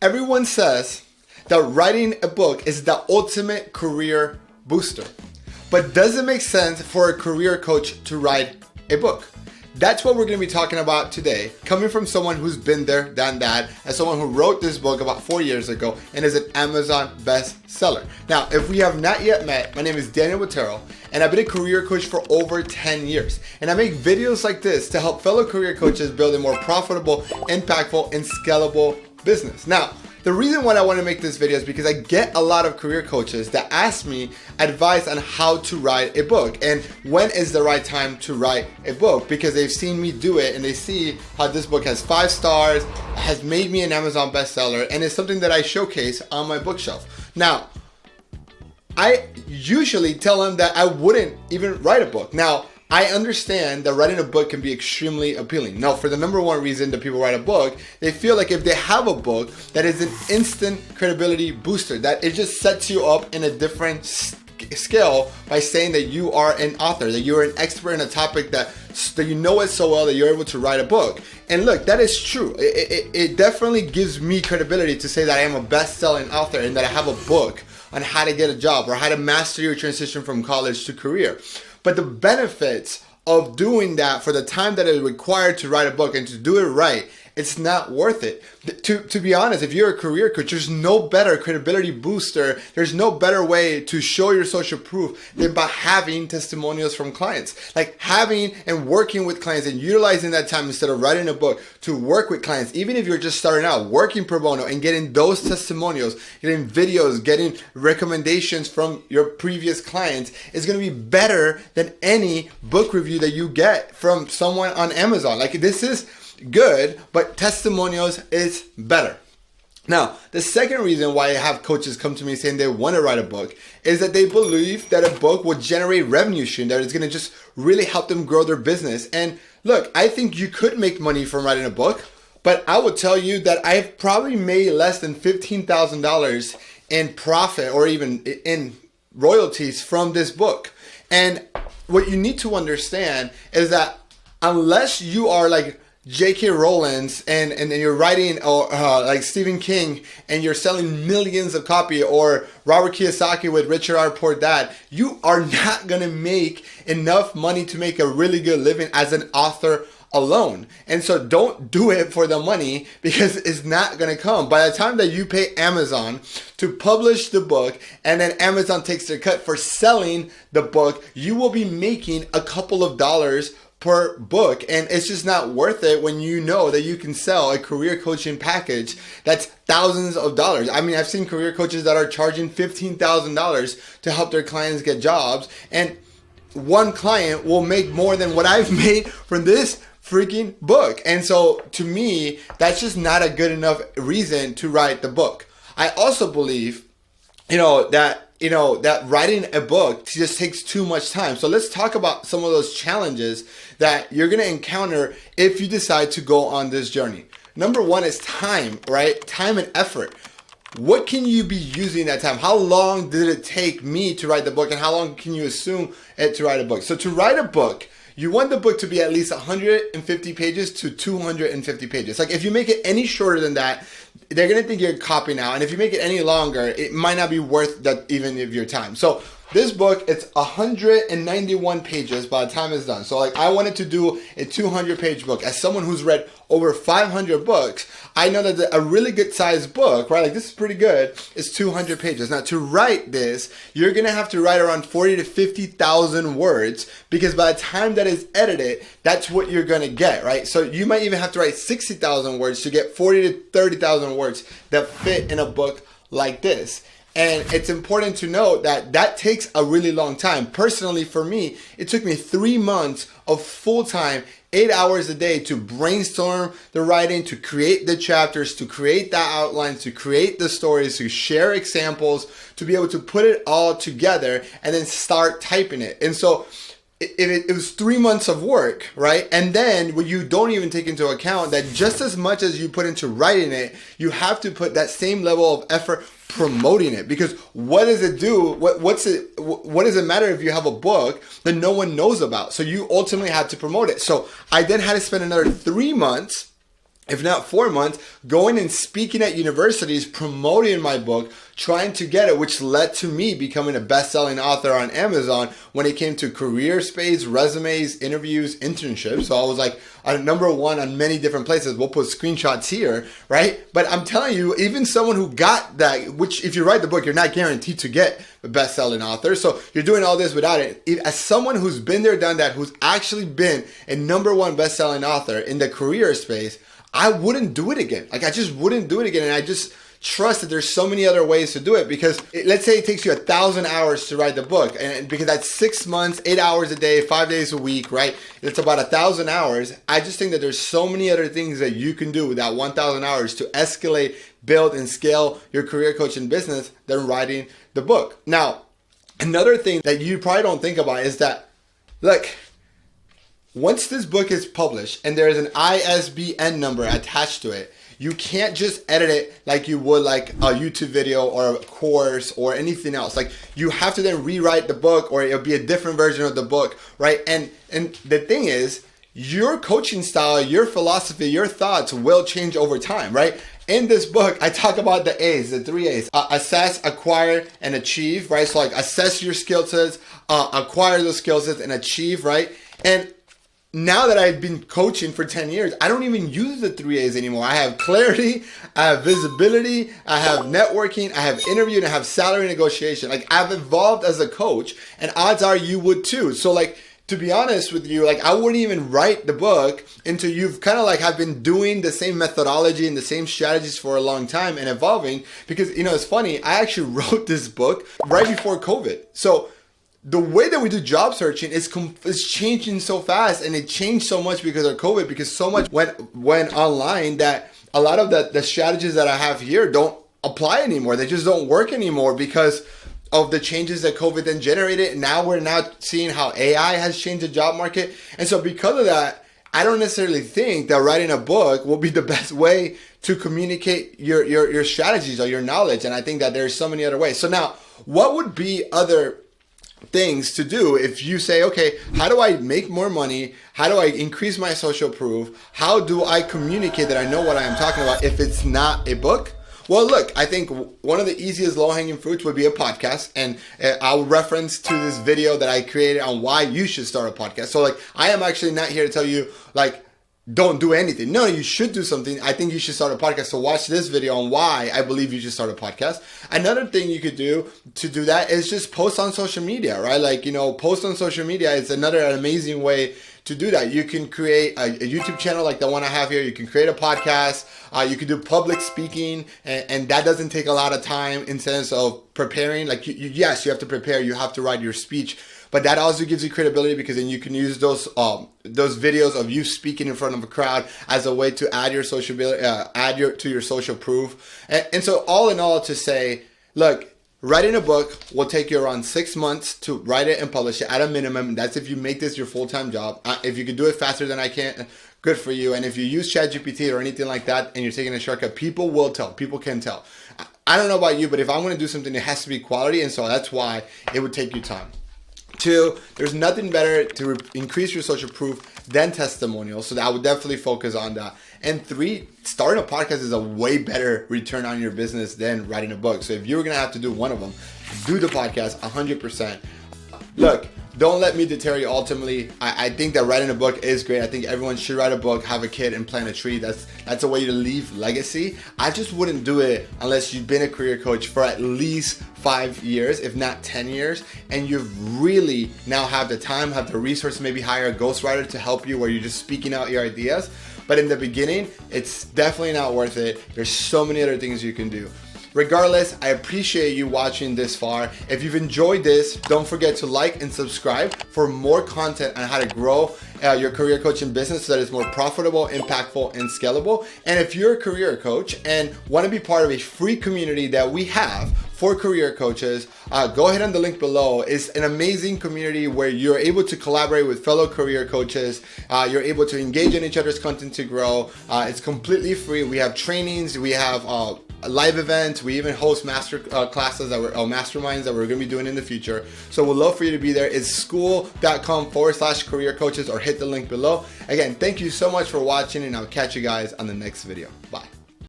Everyone says that writing a book is the ultimate career booster. But does it make sense for a career coach to write a book? That's what we're going to be talking about today, coming from someone who's been there, done that, as someone who wrote this book about 4 years ago and is an Amazon bestseller. Now, if we have not yet met, my name is Daniel Botero, and I've been a career coach for over 10 years. And I make videos like this to help fellow career coaches build a more profitable, impactful, and scalable business. Now, the reason why I want to make this video is because I get a lot of career coaches that ask me advice on how to write a book and when is the right time to write a book, because they've seen me do it and they see how this book has 5 stars, has made me an Amazon bestseller, and it's something that I showcase on my bookshelf. Now, I usually tell them that I wouldn't even write a book. Now, I understand that writing a book can be extremely appealing. Now, for the number one reason that people write a book, they feel like if they have a book, that is an instant credibility booster, that it just sets you up in a different scale by saying that you are an author, that you're an expert in a topic that you know it so well that you're able to write a book. And look, that is true. It definitely gives me credibility to say that I am a best-selling author and that I have a book on how to get a job or how to master your transition from college to career. But the benefits of doing that for the time that is required to write a book and to do it right, it's not worth it. To be honest, if you're a career coach, there's no better credibility booster, there's no better way to show your social proof than by having testimonials from clients. Like having and working with clients and utilizing that time instead of writing a book to work with clients, even if you're just starting out, working pro bono and getting those testimonials, getting videos, getting recommendations from your previous clients is going to be better than any book review that you get from someone on Amazon. Like, this is good, but testimonials is better. Now, the second reason why I have coaches come to me saying they want to write a book is that they believe that a book will generate revenue stream, that it's going to just really help them grow their business. And look, I think you could make money from writing a book, but I will tell you that I've probably made less than $15,000 in profit or even in royalties from this book. And what you need to understand is that unless you are like J.K. Rowling and you're writing or like Stephen King and you're selling millions of copies, or Robert Kiyosaki with Rich Dad Poor Dad, you are not going to make enough money to make a really good living as an author alone. And so don't do it for the money, because it's not going to come. By the time that you pay Amazon to publish the book and then Amazon takes their cut for selling the book, you will be making a couple of dollars per book, and it's just not worth it when you know that you can sell a career coaching package that's thousands of dollars. I mean, I've seen career coaches that are charging $15,000 to help their clients get jobs, and one client will make more than what I've made from this freaking book. And so to me, that's just not a good enough reason to write the book. I also believe, that writing a book just takes too much time. So let's talk about some of those challenges that you're going to encounter if you decide to go on this journey. Number one is time, right? Time and effort. What can you be using that time? How long did it take me to write the book, and how long can you assume it to write a book? So to write a book, you want the book to be at least 150 pages to 250 pages. Like, if you make it any shorter than that, they're going to think you're copying out. And if you make it any longer, it might not be worth that even of your time. So this book, it's 191 pages by the time it's done. So like, I wanted to do a 200-page book. As someone who's read over 500 books, I know that a really good sized book, right? Like, this is pretty good, is 200 pages. Now, to write this, you're going to have to write around 40 to 50,000 words, because by the time that is edited, that's what you're going to get, right? So you might even have to write 60,000 words to get 40 to 30,000 words that fit in a book like this. And it's important to note that that takes a really long time. Personally, for me, it took me 3 months of full-time, 8 hours a day to brainstorm the writing, to create the chapters, to create the outlines, to create the stories, to share examples, to be able to put it all together and then start typing it. And so it was 3 months of work, right? And then what you don't even take into account that just as much as you put into writing it, you have to put that same level of effort promoting it. Because what does it do? What does it matter if you have a book that no one knows about? So you ultimately have to promote it. So I then had to spend another 3 months if not 4 months, going and speaking at universities, promoting my book, trying to get it, which led to me becoming a best-selling author on Amazon when it came to career space, resumes, interviews, internships. So I was like number one on many different places. We'll put screenshots here, right? But I'm telling you, even someone who got that, which if you write the book, you're not guaranteed to get a best-selling author. So you're doing all this without it. As someone who's been there, done that, who's actually been a number one best-selling author in the career space, I wouldn't do it again. Like I just wouldn't do it again. And I just trust that there's so many other ways to do it, because let's say it takes you 1,000 hours to write the book, and because that's 6 months, 8 hours a day, 5 days a week, right? It's about 1,000 hours. I just think that there's so many other things that you can do with that 1,000 hours to escalate, build, and scale your career coaching business than writing the book. Now, another thing that you probably don't think about is that, look, once this book is published and there is an ISBN number attached to it, you can't just edit it like you would like a YouTube video or a course or anything else. Like you have to then rewrite the book, or it'll be a different version of the book, right? And the thing is, your coaching style, your philosophy, your thoughts will change over time, right? In this book, I talk about the A's, the 3 A's. Assess, acquire, and achieve, right? So like assess your skill sets, acquire those skill sets, and achieve, right? And now that I've been coaching for 10 years, I don't even use the 3 A's anymore. I have clarity, I have visibility, I have networking, I have interview, and I have salary negotiation. Like I've evolved as a coach, and odds are you would too. So like, to be honest with you, like I wouldn't even write the book until you've kind of like have been doing the same methodology and the same strategies for a long time and evolving. Because, you know, it's funny, I actually wrote this book right before COVID. So the way that we do job searching is changing so fast, and it changed so much because of COVID, because so much went online that a lot of the strategies that I have here don't apply anymore. They just don't work anymore because of the changes that COVID then generated. Now we're seeing how AI has changed the job market. And so because of that, I don't necessarily think that writing a book will be the best way to communicate your strategies or your knowledge. And I think that there's so many other ways. So now, what would be other things to do if you say, okay, how do I make more money? How do I increase my social proof? How do I communicate that I know what I am talking about if it's not a book? Well, look, I think one of the easiest low-hanging fruits would be a podcast. And I'll reference to this video that I created on why you should start a podcast. So like, I am actually not here to tell you like, don't do anything. No, you should do something. I think you should start a podcast. So watch this video on why I believe you should start a podcast. Another thing you could do to do that is just post on social media, right? Like, you know, post on social media is another amazing way to do that. You can create a YouTube channel like the one I have here. You can create a podcast. You can do public speaking, and that doesn't take a lot of time in sense of preparing. Like, yes, you have to prepare. You have to write your speech. But that also gives you credibility, because then you can use those videos of you speaking in front of a crowd as a way to add your social to your social proof. And so all in all, to say, look, writing a book will take you around 6 months to write it and publish it at a minimum. That's if you make this your full-time job. If you can do it faster than I can, good for you. And if you use ChatGPT or anything like that and you're taking a shortcut, people will tell. People can tell. I don't know about you, but if I'm going to do something, it has to be quality. And so that's why it would take you time. 2, there's nothing better to increase your social proof than testimonials. So I would definitely focus on that. And 3, starting a podcast is a way better return on your business than writing a book. So if you were going to have to do one of them, do the podcast 100%. Look, don't let me deter you. Ultimately, I think that writing a book is great. I think everyone should write a book, have a kid, and plant a tree. That's a way to leave legacy. I just wouldn't do it unless you've been a career coach for at least 5 years, if not 10 years, and you've really now have the time, have the resources, maybe hire a ghostwriter to help you where you're just speaking out your ideas. But in the beginning, it's definitely not worth it. There's so many other things you can do. Regardless, I appreciate you watching this far. If you've enjoyed this, don't forget to like and subscribe for more content on how to grow your career coaching business so that it's more profitable, impactful, and scalable. And if you're a career coach and want to be part of a free community that we have for career coaches, go ahead on the link below. It's an amazing community where you're able to collaborate with fellow career coaches. You're able to engage in each other's content to grow. It's completely free. We have trainings. We have live events. We even host master classes masterminds that we're going to be doing in the future. So we'd love for you to be there. It's school.com/career coaches, or hit the link below. Again, thank you so much for watching, and I'll catch you guys on the next video. Bye.